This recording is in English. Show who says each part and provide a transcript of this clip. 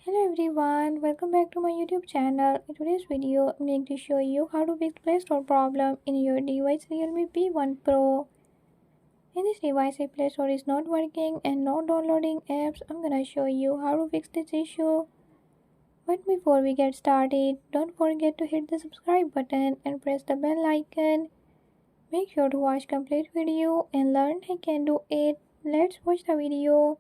Speaker 1: Hello everyone, welcome back to my YouTube channel. In today's video, I'm going to show you how to fix Play Store problem in your device Realme P1 Pro. In this device, if Play Store is not working and not downloading apps, I'm gonna show you how to fix this issue. But before we get started, don't forget to hit the subscribe button and press the bell icon. Make sure to watch complete video and learn I can do it. Let's watch the video.